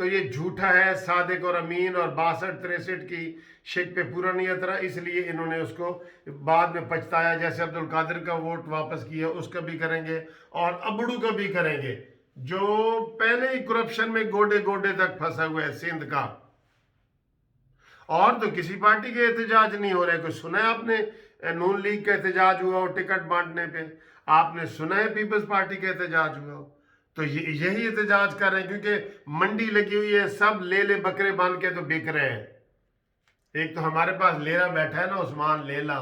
تو یہ جھوٹا ہے، صادق اور امین اور 62-63 کی شک پہ پورا نہیں اترا، اس لیے انہوں نے اس کو بعد میں پچھتایا، جیسے عبد القادر کا ووٹ واپس کیا اس کا بھی کریں گے اور ابڑو کا بھی کریں گے، جو پہلے ہی کرپشن میں گوڈے گوڈے تک پھنسا ہوا ہے سندھ کا۔ اور تو کسی پارٹی کے احتجاج نہیں ہو رہے، کوئی سنا ہے آپ نے نون لیگ کا احتجاج ہوا ہو ٹکٹ بانٹنے پہ؟ آپ نے سنا ہے پیپلز پارٹی کا احتجاج ہوا ہو؟ تو یہی احتجاج کر رہے ہیں، کیونکہ منڈی لگی ہوئی ہے، سب لے بکرے باندھ کے تو بک رہے ہیں۔ ایک تو ہمارے پاس لیلا بیٹھا ہے نا، عثمان لیلا،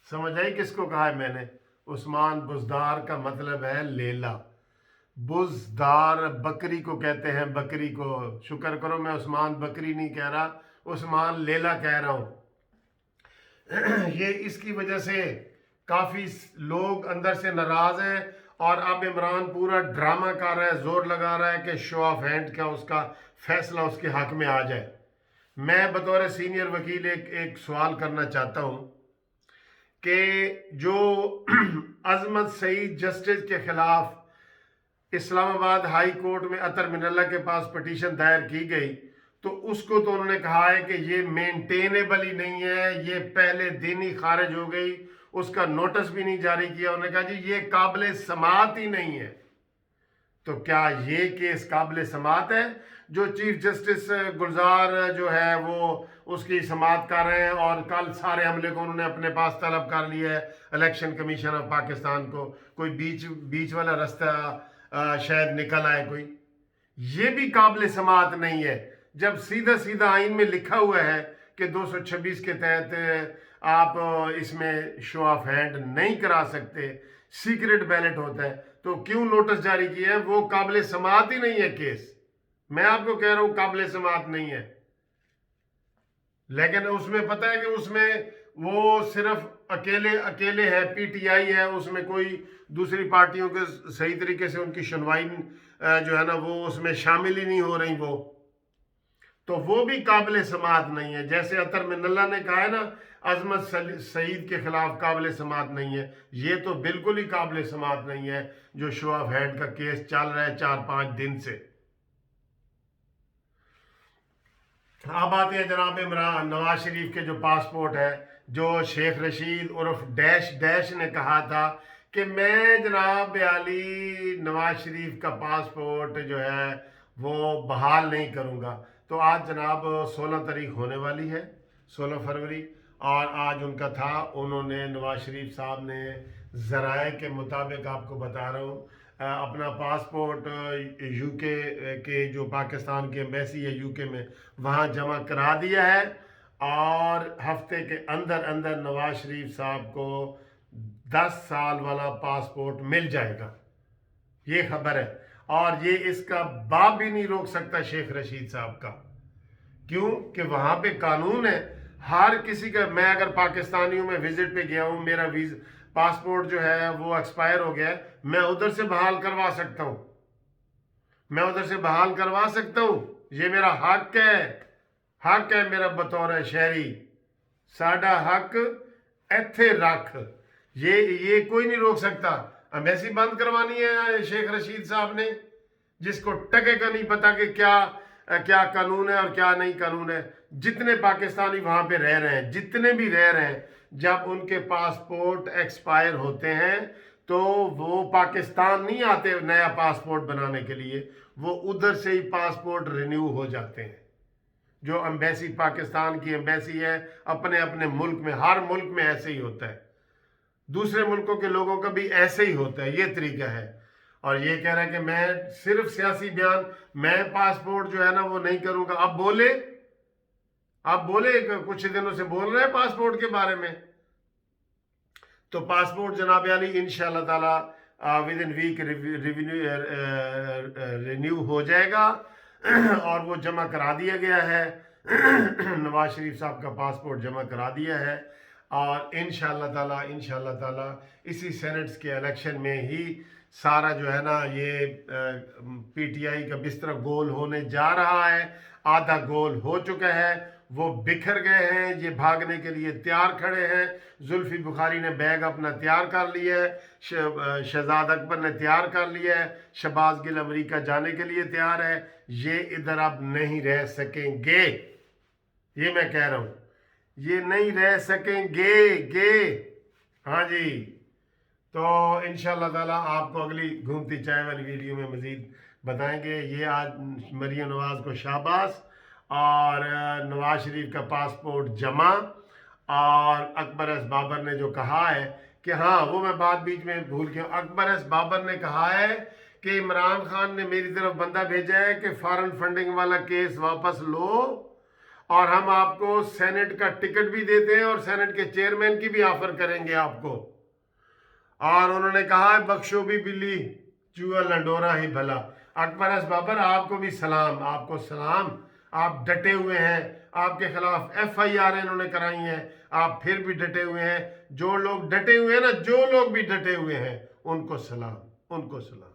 سمجھ آئی کس کو کہا ہے میں نے؟ عثمان بزدار کا مطلب ہے لیلا، بزدار بکری کو کہتے ہیں، بکری کو۔ شکر کرو میں عثمان بکری نہیں کہہ رہا، عثمان لیلا کہہ رہا ہوں۔ یہ اس کی وجہ سے کافی لوگ اندر سے ناراض ہیں، اور اب عمران پورا ڈرامہ کر رہا ہے، زور لگا رہا ہے کہ شو آف ہینڈ کا اس کا فیصلہ اس کے حق میں آ جائے۔ میں بطور سینئر وکیل ایک سوال کرنا چاہتا ہوں کہ جو عظمت سعید جسٹس کے خلاف اسلام آباد ہائی کورٹ میں عطر من اللہ کے پاس پٹیشن دائر کی گئی، تو اس کو تو انہوں نے کہا ہے کہ یہ مینٹینیبل ہی نہیں ہے، یہ پہلے دن ہی خارج ہو گئی، اس کا نوٹس بھی نہیں جاری کیا۔ انہوں نے کہا جی یہ قابل سماعت ہی نہیں ہے۔ تو کیا یہ کیس قابل سماعت ہے؟ جو چیف جسٹس گلزار جو ہے وہ اس کی سماعت کر رہے ہیں، اور کل سارے عملے کو انہوں نے اپنے پاس طلب کر لیا ہے الیکشن کمیشن آف پاکستان کو، کوئی بیچ والا رستہ شاید نکل آئے کوئی۔ یہ بھی قابل سماعت نہیں ہے، جب سیدھا سیدھا آئین میں لکھا ہوا ہے کہ 226 کے تحت آپ اس میں شو آف ہینڈ نہیں کرا سکتے، سیکرٹ بیلٹ ہوتا ہے، تو کیوں نوٹس جاری کیا ہے؟ وہ قابل سماعت ہی نہیں ہے کیس۔ میں آپ کو کہہ رہا ہوں قابل سماعت نہیں ہے، لیکن اس میں پتہ ہے کہ اس میں وہ صرف اکیلے ہے، پی ٹی آئی ہے، اس میں کوئی دوسری پارٹیوں کے صحیح طریقے سے ان کی سنوائی جو ہے نا وہ اس میں شامل ہی نہیں ہو رہی، وہ تو وہ بھی قابل سماعت نہیں ہے۔ جیسے عطر من اللہ نے کہا ہے نا عظمت سعید کے خلاف قابل سماعت نہیں ہے، یہ تو بالکل ہی قابل سماعت نہیں ہے جو شو آف ہینڈ کا کیس چل رہا ہے 4-5 دن سے۔ اب آتے ہیں جناب عمران نواز شریف کے جو پاسپورٹ ہے، جو شیخ رشید عرف ڈیش نے کہا تھا کہ میں جناب علی نواز شریف کا پاسپورٹ جو ہے وہ بحال نہیں کروں گا۔ تو آج جناب 16 تاریخ ہونے والی ہے، 16 فروری، اور آج ان کا تھا، انہوں نے نواز شریف صاحب نے ذرائع کے مطابق آپ کو بتا رہا ہوں اپنا پاسپورٹ یو کے جو پاکستان کی ایمبیسی ہے یو کے میں وہاں جمع کرا دیا ہے، اور ہفتے کے اندر نواز شریف صاحب کو 10 سال والا پاسپورٹ مل جائے گا، یہ خبر ہے۔ اور یہ اس کا باپ بھی نہیں روک سکتا شیخ رشید صاحب کا، کیوں کہ وہاں پہ قانون ہے ہر کسی کا۔ میں اگر پاکستانی ہوں، میں وزٹ پہ گیا ہوں، میرا پاسپورٹ جو ہے وہ ایکسپائر ہو گیا ہے، میں ادھر سے بحال کروا سکتا ہوں، میں ادھر سے بحال کروا سکتا ہوں، یہ میرا حق ہے میرا بطور شہری، ساڈا حق ایتھے رکھ، یہ کوئی نہیں روک سکتا۔ ایمبیسی بند کروانی ہے شیخ رشید صاحب نے، جس کو ٹکے کا نہیں پتا کہ کیا قانون ہے اور کیا نہیں قانون ہے۔ جتنے پاکستانی وہاں پہ رہ رہے ہیں، جتنے بھی رہ رہے ہیں، جب ان کے پاسپورٹ ایکسپائر ہوتے ہیں تو وہ پاکستان نہیں آتے نیا پاسپورٹ بنانے کے لیے، وہ ادھر سے ہی پاسپورٹ رینیو ہو جاتے ہیں۔ جو ایمبیسی پاکستان کی ایمبیسی ہے اپنے ملک میں، ہر ملک میں ایسے ہی ہوتا ہے، دوسرے ملکوں کے لوگوں کا بھی ایسے ہی ہوتا ہے، یہ طریقہ ہے۔ اور یہ کہہ رہا ہے کہ میں صرف سیاسی بیان، میں پاسپورٹ جو ہے نا وہ نہیں کروں گا۔ اب بولے کچھ دنوں سے بول رہے ہیں پاسپورٹ کے بارے میں، تو پاسپورٹ جناب علی انشاءاللہ تعالی ودن ویک رینیو ہو جائے گا، اور وہ جمع کرا دیا گیا ہے، نواز شریف صاحب کا پاسپورٹ جمع کرا دیا ہے، اور انشاءاللہ تعالی اسی سینٹس کے الیکشن میں ہی سارا جو ہے نا یہ پی ٹی آئی کا بستر گول ہونے جا رہا ہے، آدھا گول ہو چکا ہے، وہ بکھر گئے ہیں، یہ بھاگنے کے لیے تیار کھڑے ہیں۔ زلفی بخاری نے بیگ اپنا تیار کر لیا ہے، شہزاد اکبر نے تیار کر لیا ہے، شہباز گل امریکہ جانے کے لیے تیار ہے۔ یہ ادھر اب نہیں رہ سکیں گے، یہ میں کہہ رہا ہوں، یہ نہیں رہ سکیں گے۔ ہاں جی، تو انشاءاللہ تعالیٰ آپ کو اگلی گھومتی چائے والی ویڈیو میں مزید بتائیں گے۔ یہ آج مریم نواز کو شاباش، اور نواز شریف کا پاسپورٹ جمع، اور اکبر ایس بابر نے جو کہا ہے کہ ہاں وہ میں بات بیچ میں بھول گیا، اکبر ایس بابر نے کہا ہے کہ عمران خان نے میری طرف بندہ بھیجا ہے کہ فارن فنڈنگ والا کیس واپس لو، اور ہم آپ کو سینٹ کا ٹکٹ بھی دیتے ہیں اور سینٹ کے چیئرمین کی بھی آفر کریں گے آپ کو۔ اور انہوں نے کہا ہے بخشو بھی بلی چوہا لنڈورا ہی بھلا۔ اکبر ایس بابر آپ کو بھی سلام، آپ کو سلام، آپ ڈٹے ہوئے ہیں، آپ کے خلاف FIR انہوں نے کرائی ہیں، آپ پھر بھی ڈٹے ہوئے ہیں۔ جو لوگ ڈٹے ہوئے ہیں نا، جو لوگ بھی ڈٹے ہوئے ہیں ان کو سلام، ان کو سلام۔